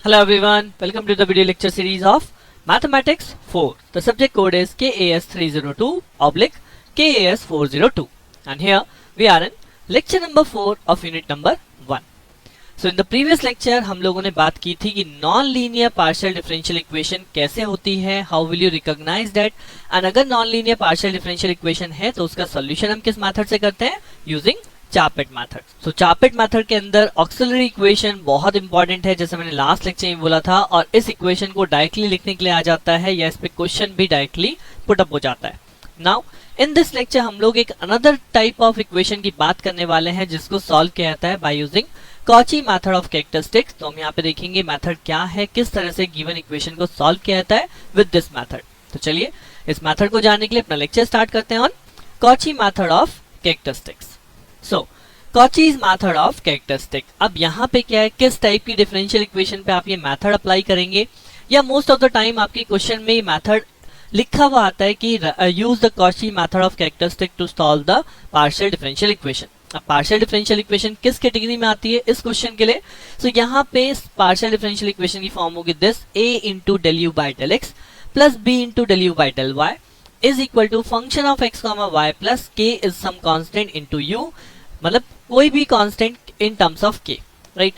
Hello everyone, welcome to the video lecture series of Mathematics 4. The subject code is KAS302/KAS402 and here we are in lecture number 4 of unit number 1. So in the previous lecture हम लोगों ने बात की थी कि non linear partial differential equation कैसे होती है, how will you recognise that, and अगर non linear partial differential equation है तो उसका सॉल्यूशन हम किस मेथड से करते हैं, यूजिंग चापेट मेथड. सो चापेट मेथड के अंदर ऑक्सिलरी इक्वेशन बहुत इंपॉर्टेंट है, जैसे मैंने लास्ट लेक्चर में बोला था, और इस इक्वेशन को डायरेक्टली लिखने के लिए आ जाता है या इस पे क्वेश्चन भी डायरेक्टली पुट अप हो जाता है. नाउ इन दिस लेक्चर हम लोग एक अनदर टाइप ऑफ इक्वेशन की बात करने वाले हैं जिसको सॉल्व किया जाता है by using Cauchy method of characteristics. तो हम यहाँ पे देखेंगे मेथड क्या है, किस तरह से गिवन इक्वेशन को सॉल्व किया जाता है विद दिस मेथड. तो चलिए इस मेथड को जानने के लिए अपना लेक्चर स्टार्ट करते हैं on Cauchy method of characteristics. So Cauchy's method of characteristic. अब यहाँ पे क्या है, किस टाइप की डिफरेंशियल इक्वेशन पे आप ये मेथड अप्लाई करेंगे, या मोस्ट ऑफ द टाइम आपके क्वेश्चन में ये मेथड लिखा हुआ आता है कि use the Cauchy method of characteristic to solve the partial differential equation. अब पार्शियल डिफरेंशियल इक्वेशन किस कैटेगरी में आती है इस क्वेश्चन के लिए. सो यहाँ पे पार्शियल डिफरेंशियल इक्वेशन की फॉर्म होगी this a into del u by del x plus b into del u by del y is equal to function of x comma y plus k is some constant into u, मतलब कोई भी constant in terms of k, right.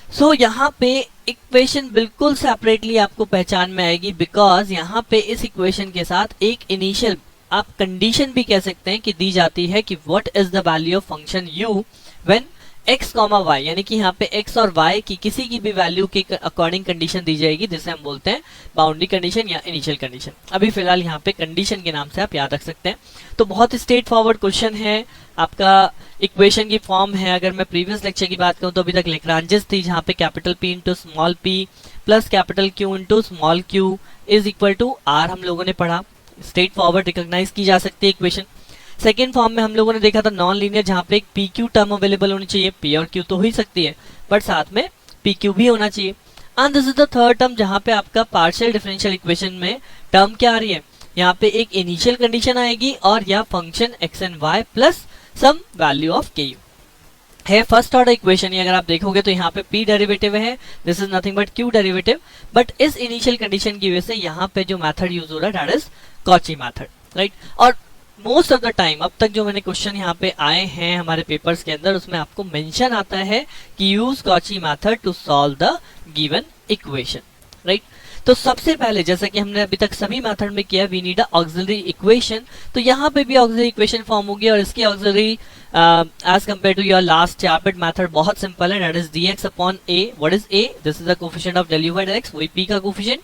So यहाँ पे equation बिल्कुल separately आपको पहचान में आएगी, बिकॉज यहाँ पे इस इक्वेशन के साथ एक इनिशियल आप कंडीशन भी कह सकते हैं कि दी जाती है कि what is the value of function u when x comma y, यानी कि यहाँ पे x और y की किसी की भी वैल्यू के अकॉर्डिंग कंडीशन दी जाएगी, जिसे हम बोलते हैं बाउंड्री कंडीशन या इनिशियल कंडीशन. अभी फिलहाल यहाँ पे कंडीशन के नाम से आप याद रख सकते हैं. तो बहुत स्ट्रेट फॉरवर्ड क्वेश्चन है. आपका इक्वेशन की फॉर्म है, अगर मैं प्रीवियस लेक्चर की बात करूं तो अभी तक लैग्रांजेस थी, जहाँ पे capital P into small p plus capital Q into small q is equal to r हम लोगों ने पढ़ा. स्ट्रेट फॉरवर्ड रिकॉग्नाइज की जा सकती है इक्वेशन. सेकेंड फॉर्म में हम लोगों ने देखा था नॉन लीनियर, जहाँ पे एक पी क्यू टर्म अवेलेबल होनी चाहिए. पी और क्यू तो हो ही सकती है, बट साथ में पी क्यू भी होना चाहिए. And this is the third term, जहाँ पे आपका पार्शियल डिफरेंशियल इक्वेशन में टर्म क्या आ रही है, यहाँ पे एक इनिशियल कंडीशन आएगी और या function x and y plus some value of के यू है. फर्स्ट ऑर्डर इक्वेशन ही अगर आप देखोगे तो यहाँ पे p डेरिवेटिव है, this is nothing but q derivative, but इस इनिशियल कंडीशन की वजह से यहाँ पे जो मेथड यूज हो रहा है that is Cauchy method, right. और मोस्ट ऑफ द टाइम अब तक जो मैंने क्वेश्चन यहाँ पे आए हैं हमारे पेपर्स के अंदर, उसमें आपको मेंशन आता है कि use Cauchy method to solve the given equation, right. तो सबसे पहले जैसा कि हमने अभी तक सभी मेथड में किया, we need a auxiliary equation. तो यहाँ पे भी ऑक्सिलरी इक्वेशन फॉर्म होगी और इसकी auxiliary as compare to your last Charpit method बहुत सिंपल है, that is dx upon a. What is a? This is the coefficient of del u by del x, वही p का coefficient,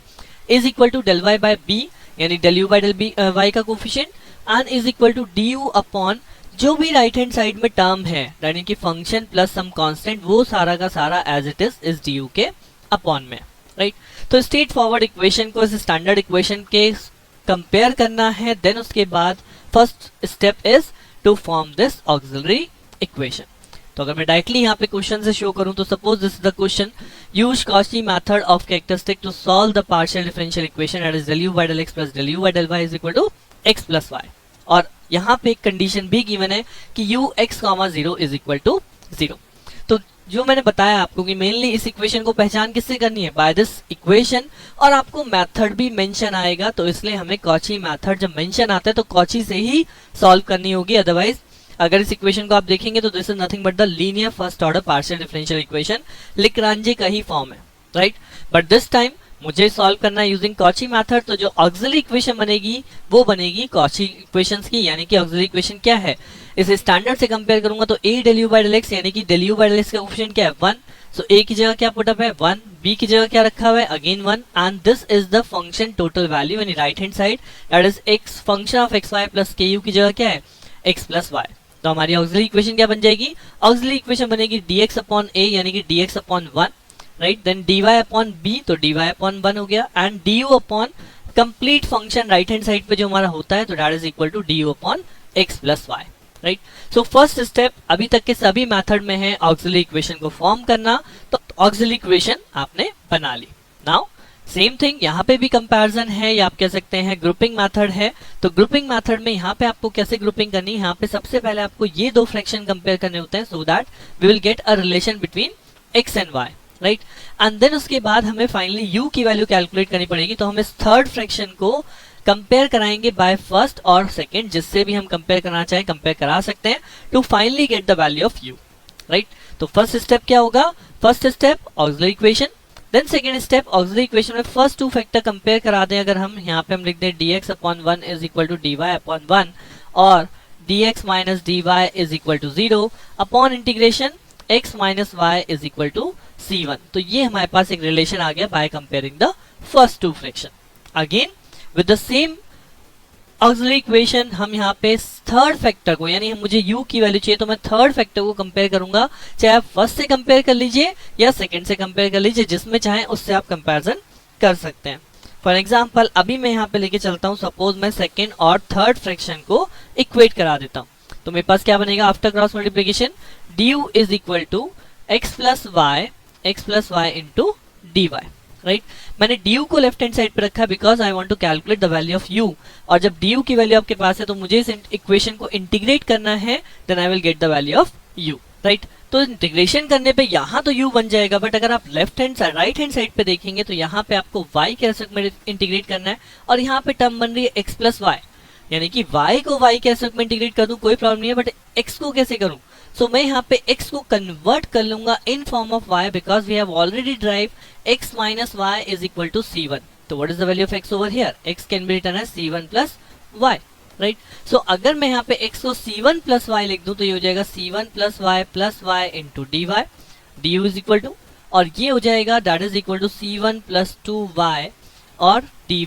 is equal to del y by b, यानी del u by del y का coefficient, and is equal to du upon जो भी right hand side में term है, यानी कि फंक्शन प्लस सम कांस्टेंट, वो सारा का सारा एज इट इज du के अपॉन में, राइट. तो स्ट्रेट फॉरवर्ड इक्वेशन को इस स्टैंडर्ड इक्वेशन के कंपेयर करना है. देन उसके बाद first step is to form this auxiliary equation. तो अगर मैं डायरेक्टली यहाँ पे क्वेश्चन से शो करूं तो suppose this is the question, use Cauchy method of characteristic to solve the partial differential equation that is del u by del x plus del u by del y is equal to x plus y. और यहाँ पे एक condition भी given है कि u x, 0 is equal to 0. तो जो मैंने बताया आपको कि मेनली इस इक्वेशन को पहचान किससे करनी है, बाय दिस इक्वेशन, और आपको मेथड भी मेंशन आएगा, तो इसलिए हमें कॉची मेथड जब मेंशन आता है तो कॉची से ही सॉल्व करनी होगी. अदरवाइज अगर इस इक्वेशन को आप देखेंगे तो this is nothing but the linear first order partial differential equation, Lagrange का ही फॉर्म है, राइट. बट दिस टाइम मुझे सॉल्व करना है यूजिंग कॉची मेथड. तो जो ऑक्सिलरी इक्वेशन बनेगी वो बनेगी कॉची इक्वेशंस की, यानी कि ऑक्सिलरी इक्वेशन क्या है, इसे स्टैंडर्ड से कंपेयर करूंगा तो a del u by del x, यानी कि del u by del x का कोफिशिएंट क्या है 1. सो a की जगह क्या पुटअप है 1, b की जगह क्या रखा हुआ है again 1, and this is the function total value यानी right hand side, that is x function of x y plus k u की जगह क्या है x प्लस वाई. तो हमारी ऑक्सिलरी इक्वेशन क्या बन जाएगी, ऑक्सिलरी इक्वेशन बनेगी dx अपॉन a, यानी कि dx upon 1, right. Then dy upon b, तो dy अपॉन 1 हो गया, and du upon complete function right hand side पे जो हमारा होता है, तो that is equal to du upon x plus y, right. So first step अभी तक के सभी मेथड में है ऑक्सिलरी इक्वेशन को फॉर्म करना. तो ऑक्सिलरी इक्वेशन आपने बना ली. नाउ सेम थिंग यहाँ पे भी कंपैरिजन है, या आप कह सकते हैं ग्रुपिंग मेथड है. तो ग्रुपिंग मेथड में यहाँ पे आपको कैसे ग्रुपिंग करनी है, यहाँ पे सबसे पहले आपको ये दो फ्रैक्शन कंपेयर करने होते हैं, so that we will get a relation between x and y. Right. And then उसके बाद हमें फाइनली u की वैल्यू कैलकुलेट करनी पड़ेगी, तो हम इस थर्ड फ्रैक्शन को कंपेयर कराएंगे बाय फर्स्ट और सेकंड, जिससे भी हम कंपेयर करना चाहें कंपेयर करा सकते हैं to finally get the value of u, right. तो फर्स्ट स्टेप क्या होगा, first step auxiliary equation, then second step auxiliary equation में फर्स्ट टू फैक्टर कंपेयर करा दें। अगर हम यहाँ पे हम लिख दें dx upon 1 is equal to dy upon 1 और dx minus dy is equal to 0 upon integration x minus y is equal to c1, तो ये हमारे पास एक रिलेशन आ गया by comparing the first two fraction. Again with the same auxiliary equation हम यहाँ पे थर्ड फैक्टर को, यानी मुझे u की वैल्यू चाहिए तो मैं थर्ड फैक्टर को कंपेयर करूंगा, चाहे आप फर्स्ट से कंपेयर कर लीजिए या सेकंड से कंपेयर कर लीजिए, जिसमें चाहे उससे आप कंपैरिजन कर सकते हैं। फॉर एग्जांपल अभी मैं यहाँ पे लेके चलता हूँ, सपोज मैं सेकंड और थर्ड फ्रैक्शन को इक्वेट करा देता हूँ, तो मेरे पास क्या बनेगा after cross multiplication, du is equal to x plus y into dy, right. मैंने du को लेफ्ट हैंड साइड पे रखा because I want to calculate the value of u, और जब du की वैल्यू आपके पास है तो मुझे इस इक्वेशन को इंटीग्रेट करना है, then I will get the value of u, right. तो इंटीग्रेशन करने पे यहाँ तो u बन जाएगा, बट अगर आप left hand side right hand side पे देखेंगे तो यहाँ पे आपको y के रेस्पेक्ट में इंटीग्रेट करना है, और यहाँ पे टर्म बन रही है x प्लस वाई, यानी कि y को y के रेस्पेक्ट में इंटीग्रेट कर दूं कोई प्रॉब्लम नहीं है, बट x को कैसे करूं, सो मैं यहाँ पे x को कन्वर्ट कर लूंगा in form of y because we have already drive x minus y is equal to c1, तो what is the value of x over here, x can be written as c1 plus y, right. So अगर मैं यहाँ पे x को c1 plus y लिख दूं तो ये हो जाएगा c1 plus y into dy, du is equal to, और ये हो जाएगा that is equal to c1 plus 2y और dy।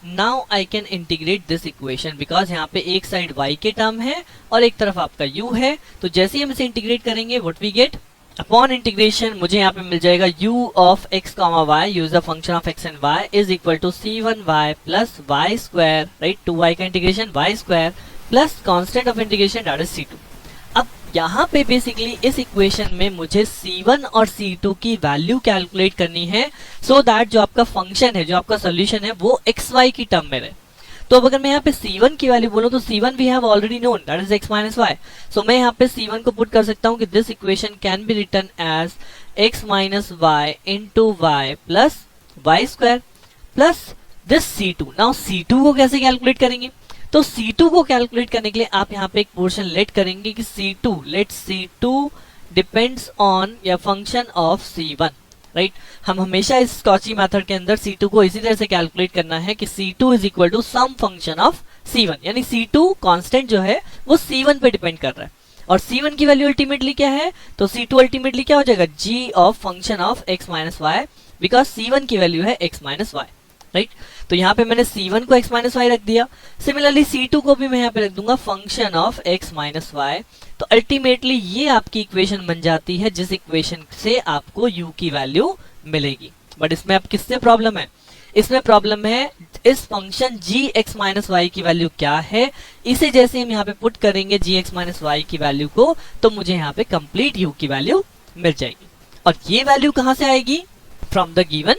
Now I can integrate this equation because यहाँ पे एक साइड y के टर्म है और एक तरफ आपका u है, तो जैसे ही हम इसे इंटीग्रेट करेंगे what we get, upon integration मुझे यहाँ पे मिल जाएगा u of x comma y, u is the function of x and y is equal to c1y plus y square, right, 2y का integration y square plus constant of integration that is c2। अब यहाँ पे basically इस equation में मुझे c1 और c2 की value calculate करनी है, सो दैट जो आपका फंक्शन है, जो आपका सोल्यूशन है वो xy की टर्म में रहे। तो अब अगर मैं यहाँ पे c1 की वैल्यू बोलूँ तो c1 we have already known that is x minus y, so मैं यहाँ पे c1 को पुट कर सकता हूँ कि this equation can be written as x minus y into y plus y square plus this c2। Now c2 को कैसे कैलकुलेट करेंगे, तो C2 को कैलकुलेट करने के लिए आप यहाँ पे एक पोर्शन लेट करेंगे कि C2 डिपेंड्स ऑन या फंक्शन ऑफ C1, राइट। हम हमेशा इस कॉची मेथड के अंदर C2 को इसी तरह से कैलकुलेट करना है कि C2 is equal to some function of C1, यानी C2 कांस्टेंट जो है वो C1 पे डिपेंड कर रहा है, और C1 की वैल्यू अल्टीमेटली क्या है, तो C2 अल्टीमेटली क्या हो जाएगा, g of function of x minus y, because C1 की वैल्यू है x माइनस वाई, राइट। तो यहाँ पे मैंने c1 को x माइनस वाई रख दिया, सिमिलरली c2 को भी मैं यहाँ पे रख दूंगा function of x minus y, तो अल्टीमेटली ये आपकी इक्वेशन बन जाती है जिस इक्वेशन से आपको u की वैल्यू मिलेगी। बट इसमें अब किससे प्रॉब्लम है, इसमें प्रॉब्लम है इस function g x minus y की वैल्यू क्या है, इसे जैसे हम यहाँ पे पुट करेंगे g x माइनस वाई की वैल्यू को, तो मुझे यहाँ पे कंप्लीट u की वैल्यू मिल जाएगी, और ये वैल्यू कहाँ से आएगी, फ्रॉम द गिवन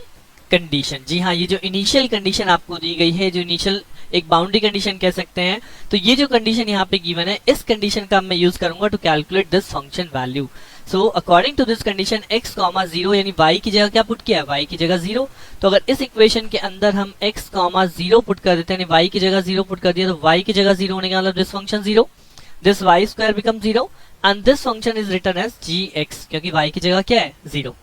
कंडीशन। जी हाँ, ये जो इनिशियल कंडीशन आपको दी गई है, जो इनिशियल एक बाउंड्री कंडीशन कह सकते हैं, तो ये जो कंडीशन यहाँ पे गिवन है, इस कंडीशन का मैं यूज करूंगा to calculate this function value. So according to this condition x comma 0, यानी y की जगह क्या पुट किया है, y की जगह 0, तो अगर इस इक्वेशन के अंदर हम x कॉमा 0 पुट कर देते हैं, यानी y की जगह 0 पुट कर दिया, तो y की जगह 0 होने का मतलब this function 0, this y square become 0 and this function is written as gx, क्योंकि y की जगह क्या है 0।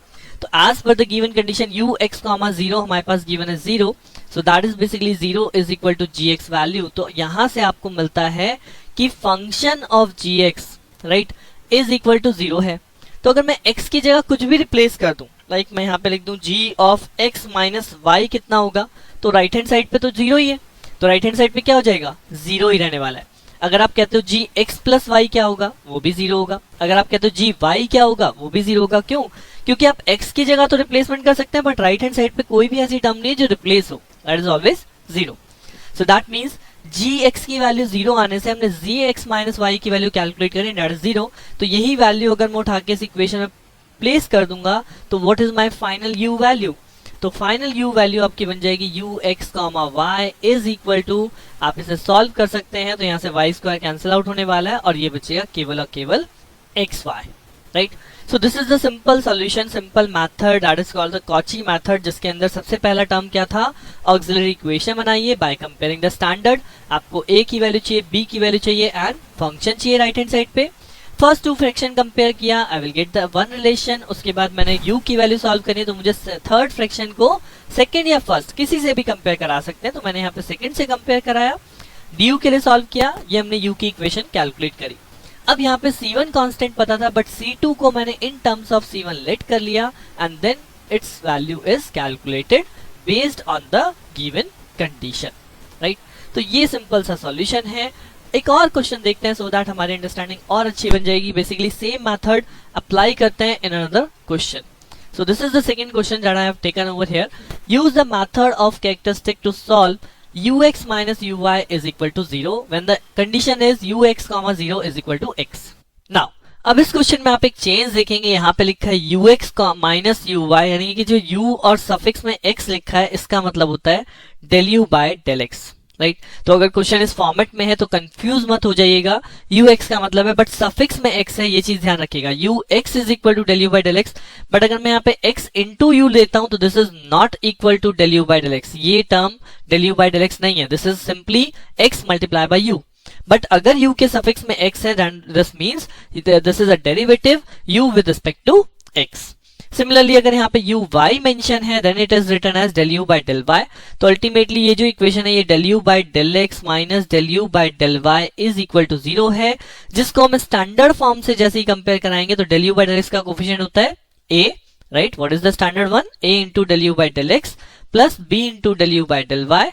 तो as per the given condition u x comma 0 हमारे पास गिवन है 0, so that is basically 0 is equal to gx value. तो यहाँ से आपको मिलता है कि function of gx, right, is equal to 0 है। तो अगर मैं x की जगह कुछ भी रिप्लेस कर दूं, लाइक मैं यहाँ पे लिख दूं g of x minus y कितना होगा, तो राइट हैंड साइड पे तो 0 ही है, तो राइट हैंड साइड पे क्या हो जाएगा, 0 ही रहने वाला है। अगर आप कहते हो जी x प्लस वाई क्या होगा, वो भी 0 होगा। अगर आप कहते हो जी y क्या होगा, वो भी 0 होगा। क्यों? क्योंकि आप x की जगह तो रिप्लेसमेंट कर सकते हैं, बट राइट हैंड साइड पे कोई भी ऐसी टर्म नहीं है जो रिप्लेस हो, that is always 0। So that means gx की वैल्यू 0 आने से हमने gx माइनस वाई की वैल्यू कैलकुलेट करी, दैट इज 0। तो यही वैल्यू अगर मैं उठा के इस इक्वेशन में प्लेस कर दूंगा, तो what is my final u value, तो फाइनल u वैल्यू आपकी बन जाएगी ux comma y is equal to, आप इसे सॉल्व कर सकते हैं, तो यहाँ से y स्क्वायर कैंसिल आउट होने वाला है और ये बचेगा केवल और केवल xy। Right. So this is the simple solution, simple method that is called the Cauchy method, जिसके अंदर सबसे पहला टर्म क्या था, ऑक्सिलरी इक्वेशन बनाइए बाय कंपेयरिंग द स्टैंडर्ड। आपको a की वैल्यू चाहिए, b की वैल्यू चाहिए एंड फंक्शन चाहिए राइट हैंड साइड पे। फर्स्ट टू फ्रैक्शन कंपेयर किया, आई will get the one relation. उसके बाद मैंने u की वैल्यू सॉल्व करनी है, तो मुझे थर्ड फ्रैक्शन को सेकंड या फर्स्ट किसी से भी कंपेयर करा सकते हैं, तो मैंने यहाँ पे सेकंड से कंपेयर कराया। du के लिए सॉल्व किया, ये हमने u की इक्वेशन कैलकुलेट करी। अब यहाँ पे C1 कांस्टेंट पता था, बट C2 को मैंने इन टर्म्स ऑफ C1 लेट कर लिया and then it's value is calculated based on the given condition, right. तो ये सिंपल सा सॉल्यूशन है। एक और क्वेश्चन देखते हैं सो दैट हमारी अंडरस्टैंडिंग और अच्छी बन जाएगी। बेसिकली सेम मेथड अप्लाई करते हैं in another question. So this is the second question that I have taken over here. Use the method of characteristic to solve ux minus uy is equal to 0 when the condition is ux comma 0 is equal to x. Now, अब इस question में आप एक change देखेंगे, यहाँ पे लिखा है ux माइनस uy, यानी कि जो u और सफिक्स में x लिखा है इसका मतलब होता है del u by del x, right. तो अगर क्वेश्चन इस फॉर्मेट में है तो कंफ्यूज मत हो जाइएगा, ux का मतलब है बट सफिक्स में x है, ये चीज ध्यान रखिएगा। ux is equal to del u by del x, but अगर मैं यहाँ पे x इंटू यू लेता हूं तो this is not equal to del u by del x, ये term del u by del x नहीं है, this is simply x multiply by u। But अगर u के सफिक्स में x है then this means this is a derivative u with respect to x। Similarly अगर यहाँ पे uy मेंशन है then it is written as del u by del y। तो ultimately ये जो इक्वेशन है ये del u by del x minus del u by del y is equal to 0 है, जिसको हम स्टैंडर्ड फॉर्म से जैसे ही कंपेयर कराएंगे तो del u by del x का कोफिशिएंट होता है a, right. What is the standard one, a into del u by del x plus b into del u by del y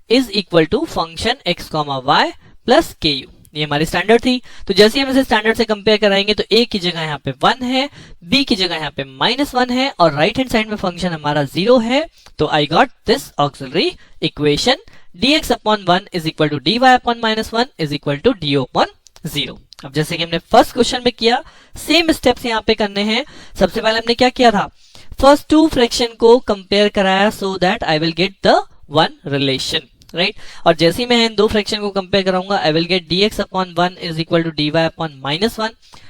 is equal to function x comma y plus ku। ये हमारी standard थी। तो जैसे ही हम इसे standard से compare कराएंगे तो a की जगह यहाँ पे 1 है, b की जगह यहाँ पे -1 है और राइट हैंड साइड में फंक्शन हमारा 0 है। तो I got this auxiliary equation dx upon 1 is equal to dy upon -1 is equal to du upon 0। अब जैसे कि हमने फर्स्ट क्वेश्चन में किया, सेम स्टेप्स यहाँ पे करने हैं। सबसे पहले हमने क्या किया था, फर्स्ट टू फ्रैक्शन को कंपेयर कराया so that I will get the one relation, right. और जैसे ही मैं इन दो फ्रैक्शन को कंपेयर कराऊंगा I will get dx upon 1 is equal to dy upon -1।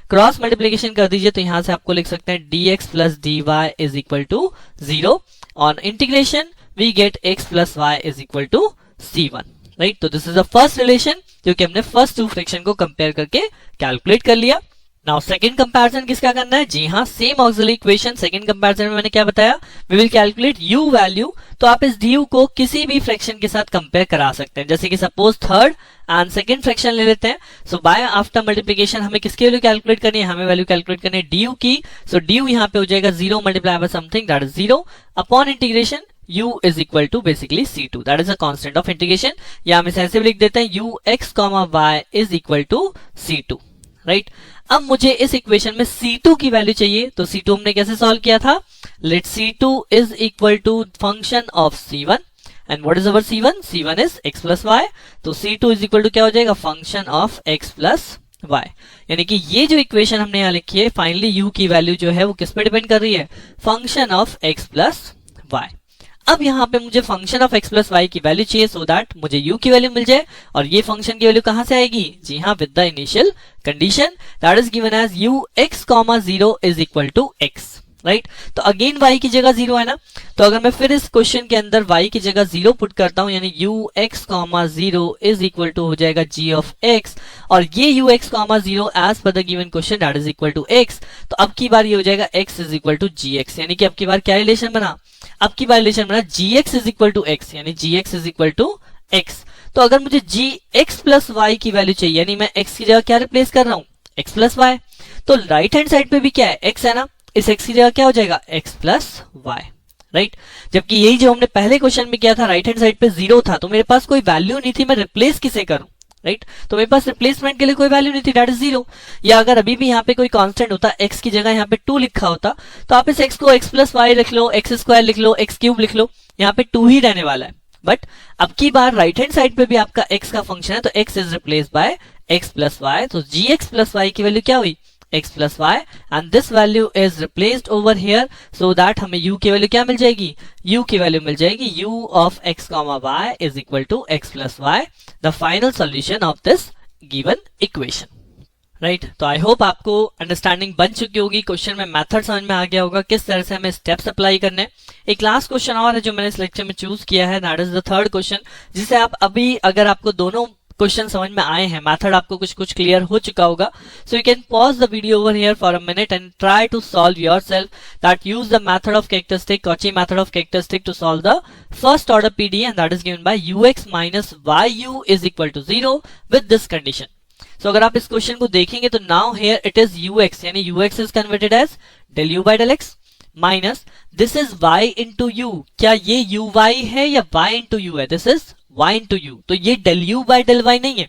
Cross multiplication कर दीजिए तो यहां से आपको लिख सकते हैं dx plus dy is equal to 0। On integration we get x plus y is equal to c1, right. तो this is the first relation जो कि हमने फर्स्ट टू फ्रैक्शन को कंपेयर करके कैलकुलेट कर लिया। नाउ सेकंड कंपैरिजन किसका करना है, जी हाँ, same auxiliary equation. Second comparison में मैंने क्या बताया, we will calculate u value. तो आप इस du को किसी भी फ्रैक्शन के साथ कंपेयर करा सकते हैं, जैसे कि suppose third and second fraction ले लेते हैं। सो बाय आफ्टर मल्टीप्लिकेशन हमें किसकी वैल्यू कैलकुलेट करनी है, हमें वैल्यू कैलकुलेट करनी है du की। सो du यहाँ पे हो जाएगा 0 multiply by something that is 0 upon integration u is equal to basically c2 that is a constant of integration, या हम इसे ऐसे भी लिख देते हैं ux comma y is equal to c2, right. अब मुझे इस इक्वेशन में c2 की वैल्यू चाहिए, तो c2 हमने कैसे सॉल्व किया था, let c2 is equal to function of c1 and what is our c1, c1 is x plus y। तो c2 इज इक्वल टू क्या हो जाएगा, function of x plus y। यानी कि ये जो इक्वेशन हमने यहाँ लिखी है फाइनली u की वैल्यू जो है वो किस पे डिपेंड कर रही है, function of x plus y। अब यहाँ पे मुझे function of x plus y की वैल्यू चाहिए सो दैट मुझे u की वैल्यू मिल जाए, और ये फंक्शन की वैल्यू कहां से आएगी, जी हाँ, with the initial condition that is given as ux comma 0 is equal to x, right. तो अगेन y की जगह 0 है ना, तो अगर मैं फिर इस क्वेश्चन के अंदर y की जगह 0 पुट करता हूं यानी ux comma 0 is equal to हो जाएगा g ऑफ x, और ये ux comma 0 as per the given question that is equal to x। तो अब की बार ये हो जाएगा x is equal to gx, यानी कि अब की बार क्या रिलेशन बना, अब की बार रिलेशन बना gx is equal to x, यानी gx is equal to x। तो अगर मुझे gx प्लस y की वैल्यू चाहिए, यानी मैं x की जगह क्या रिप्लेस कर रहा हूं, x प्लस y। तो राइट हैंड साइड पे भी क्या है, x है ना, इस x की जगह क्या हो जाएगा, x प्लस y, राइट। जबकि यही जो हमने पहले क्वेश्चन में किया था, राइट हैंड साइड पे 0 था तो मेरे पास कोई वैल्यू नहीं थी, मैं रिप्लेस किसे करूं, राइट। तो मेरे पास रिप्लेसमेंट के लिए कोई वैल्यू नहीं थी, दैट इज 0। या अगर अभी भी यहाँ पे कोई कांस्टेंट होता, x की जगह यहाँ पे 2 लिखा होता, तो आप इस x को x प्लस y लिख लो, x स्क्वायर लिख लो, x क्यूब लिख लो, यहाँ पे 2 ही रहने वाला है। बट अब की बार राइट हैंड साइड पे भी आपका x का फंक्शन है, तो x is replace by x plus y। तो gx प्लस y की वैल्यू क्या हुई, x plus y, and this value is replaced over here so that हमें u की वैल्यू क्या मिल जाएगी, u की वैल्यू मिल जाएगी u of x comma y is equal to x plus y, the final solution of this given equation, right तो I hope आपको अंडरस्टैंडिंग बन चुकी होगी, क्वेश्चन में मेथड समझ में आ गया होगा, किस तरह से हमें स्टेप्स अप्लाई करने। एक लास्ट क्वेश्चन और है जो मैंने इस लेक्चर में चूज किया है, that is the third question, जिसे आप अभी अगर आपको दोनों क्वेश्चन समझ में आए हैं, मेथड आपको कुछ क्लियर हो चुका होगा, so you can pause the video over here for a minute and try to solve yourself that use the method of characteristic, Cauchy method of characteristic to solve the first order PDE and that is given by ux minus yu is equal to 0 with this condition. So अगर आप इस question को देखेंगे तो now here it is ux, यानी ux is converted as del u by del x minus this is y into u। क्या ये uy है या y इंटू u है? This is y into u, तो ये del u by del y नहीं है।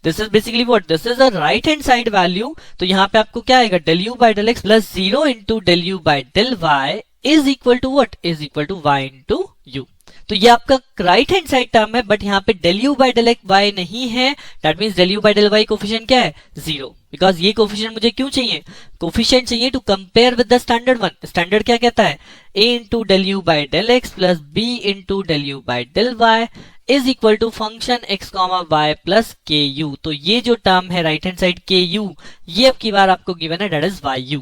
This is basically what, this is a right hand side value, तो यहाँ पे आपको क्या आएगा, del u by del x plus 0 into del u by del y is equal to what, is equal to y into u। तो ये आपका right hand side term है, बट यहाँ पे del u by del y नहीं है, that means del u by del y coefficient क्या है, 0, बिकॉज ये कोफिशिएंट मुझे क्यों चाहिए, कोफिशिएंट चाहिए to compare with the standard one. Standard क्या कहता है, a into del u by del x plus b into del u by del y is equal to function x comma y plus ku। तो ये जो term है right hand side ku, ये अब की बार आपको गिवन है, दैट इज yu,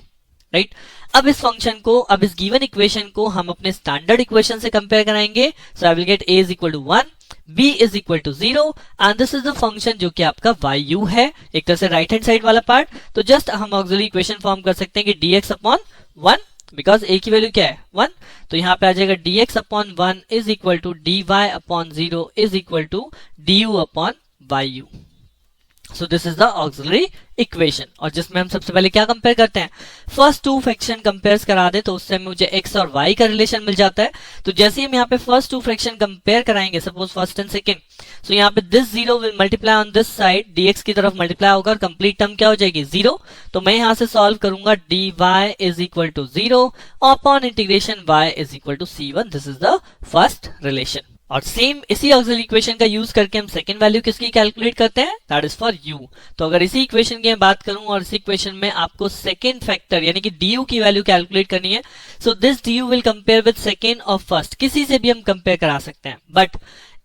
राइट। अब इस फंक्शन को, अब इस गिवन इक्वेशन को हम अपने स्टैंडर्ड इक्वेशन से कंपेयर कराएंगे, so I will get a is equal to 1, b is equal to 0 and this is the function जो कि आपका yu है, एक तरह से राइट हैंड साइड वाला पार्ट। तो जस्ट हम ऑक्सिलरी इक्वेशन फॉर्म कर सकते हैं कि dx अपॉन 1, बिकॉज a की वैल्यू क्या है 1, तो यहाँ पे आ जाएगा dx upon 1 is equal to dy upon 0 is equal to du upon yu। So this is the auxiliary equation, और जिसमें हम सबसे पहले क्या कंपेयर करते हैं, फर्स्ट टू फ्रैक्शन कंपेयर करा दे तो उससे मुझे x और y का रिलेशन मिल जाता है। तो जैसे ही हम यहाँ पे फर्स्ट टू फ्रैक्शन कंपेयर कराएंगे, सपोज फर्स्ट एंड सेकंड, सो यहाँ पे this 0 will multiply on this side, dx की तरफ मल्टीप्लाई होगा और कंप्लीट टर्म क्या हो जाएगी 0। तो मैं यहाँ से सॉल्व करूंगा dy is equal to 0 upon integration y is equal to c1, this is the first relation. और सेम इसी ऑक्सिलरी इक्वेशन का यूज करके हम सेकंड वैल्यू किसकी कैलकुलेट करते हैं, दैट इज फॉर u। तो अगर इसी इक्वेशन की मैं बात करूं और इसी इक्वेशन में आपको सेकंड फैक्टर यानी कि du की वैल्यू कैलकुलेट करनी है, so this du will compare with second और फर्स्ट, किसी से भी हम कंपेयर करा सकते हैं, बट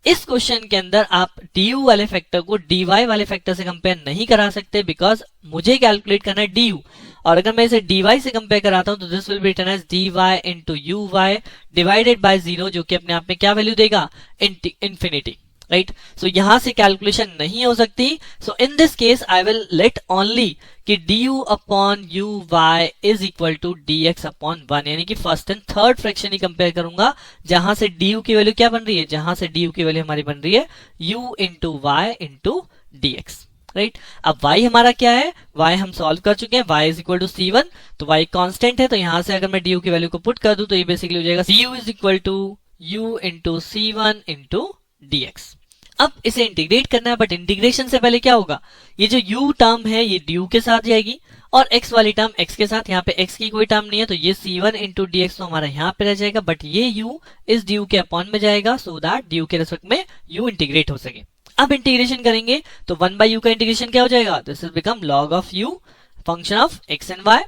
इस क्वेश्चन के अंदर आप du वाले फैक्टर को dy वाले फैक्टर से कंपेयर नहीं करा सकते, बिकॉज मुझे कैलकुलेट करना है du, और अगर मैं इसे dy से कंपेयर कराता हूं तो this will be written as dy into uy divided by 0, जो कि अपने आप में क्या वैल्यू देगा, इंफिनिटी, राइट। सो यहां से कैलकुलेशन नहीं हो सकती, so in this case I will let only कि du अपॉन uy is equal to dx upon 1, यानी कि फर्स्ट एंड थर्ड फ्रैक्शन ही कंपेयर करूंगा, जहां से du की वैल्यू क्या बन रही है, जहां से du की वैल्यू हमारी बन रही है u into y into dx, right. अब y हमारा क्या है, y हम सॉल्व कर चुके हैं, y is equal to c1, तो y कांस्टेंट है, तो यहां से अगर मैं du की वैल्यू को पुट कर दूं तो ये बेसिकली हो जाएगा cu is equal to u into c1 into dx। अब इसे इंटीग्रेट करना है, बट इंटीग्रेशन से पहले क्या होगा, ये जो u टर्म है ये du के साथ जाएगी और x वाली टर्म x के साथ, यहाँ पे x की कोई टर्म नहीं है, तो ये c1 इंटू dx तो हमारा यहाँ पे रह जाएगा, बट ये u इस du के अपॉन में जाएगा, सो दैट du के रेस्पेक्ट में u इंटीग्रेट हो सके। अब इंटीग्रेशन करेंगे तो 1 बाय u का इंटीग्रेशन क्या हो जाएगा, this is become log of u function of x and y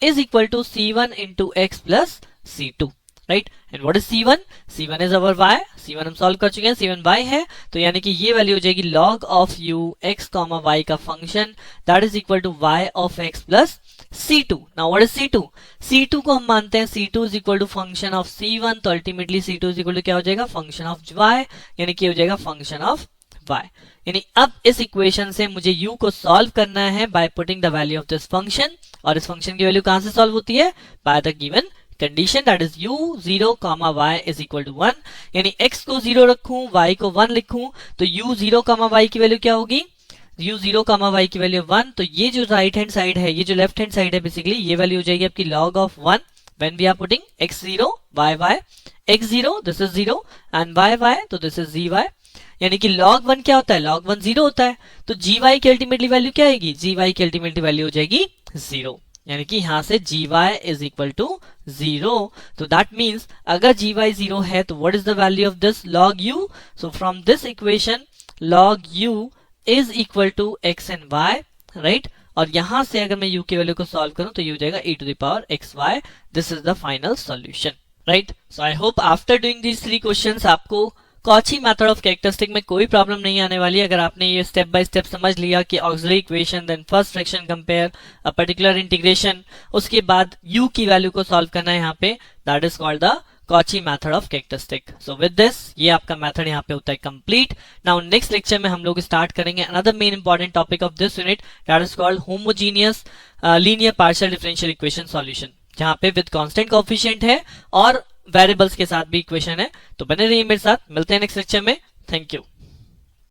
is equal to c1 into x plus c2, right. And what is c1, c1 is our y, c1 हम solve कर चुके हैं, c1 y है, तो यानी कि ये value हो जाएगी log of u x comma y का function that is equal to y of x plus c2। Now what is c2, c2 को हम मानते हैं c2 is equal to function of c1, तो ultimately c2 is equal to क्या हो जाएगा, function of y, यानी कि हो जाएगा फंक्शन ऑफ y। यानी अब इस इक्वेशन से मुझे u को सॉल्व करना है by putting the value of this function, और इस फंक्शन की वैल्यू कहां से सॉल्व होती है, by the given condition that is u 0 comma y is equal to 1, यानी x को 0 रखूं y को 1 लिखूं, तो u 0 कॉमा y की वैल्यू क्या होगी, u 0 कॉमा y की वैल्यू 1, तो ये जो राइट हैंड साइड है, ये जो लेफ्ट हैंड साइड है, बेसिकली ये वैल्यू हो जाएगी आपकी log of 1 when we are putting x 0 y y, x 0 this is 0 and y y तो दिस इज gy, यानी कि log 1 क्या होता है, log 1 0 होता है, तो gy की अल्टीमेटली वैल्यू क्या आएगी, gy की अल्टीमेटली वैल्यू हो जाएगी 0, यानी कि यहां से gy इज इक्वल टू 0, तो दैट मींस अगर gy 0 है तो what is the value of this log u, so from this equation log u is equal to x and y, right. और यहां से अगर मैं u की वैल्यू को सॉल्व करूं तो ये हो जाएगा e to the power xy, this is the final solution, right. So I hope after doing these 3 questions आपको कॉची मेथड ऑफ कैरेक्टरिस्टिक में कोई प्रॉब्लम नहीं आने वाली अगर आपने ये स्टेप बाय स्टेप समझ लिया कि auxiliary equation, then first fraction compare, a particular integration, उसके बाद u की वैल्यू को सॉल्व करना है यहाँ पे, that is called the Cauchy method of characteristic. So with this ये आपका मेथड यहाँ पे होता है कंप्लीट। नाउ नेक्स्ट लेक्चर में हम लोग स्टार्ट करेंगे another main important topic of this unit, that is called homogeneous linear partial differential equation solution, जहाँ पे विद कांस्टेंट कोएफिशिएंट है और वेरिएबल्स के साथ भी इक्वेशन है। तो बने रहिए मेरे साथ, मिलते हैं नेक्स्ट लेक्चर में। Thank you.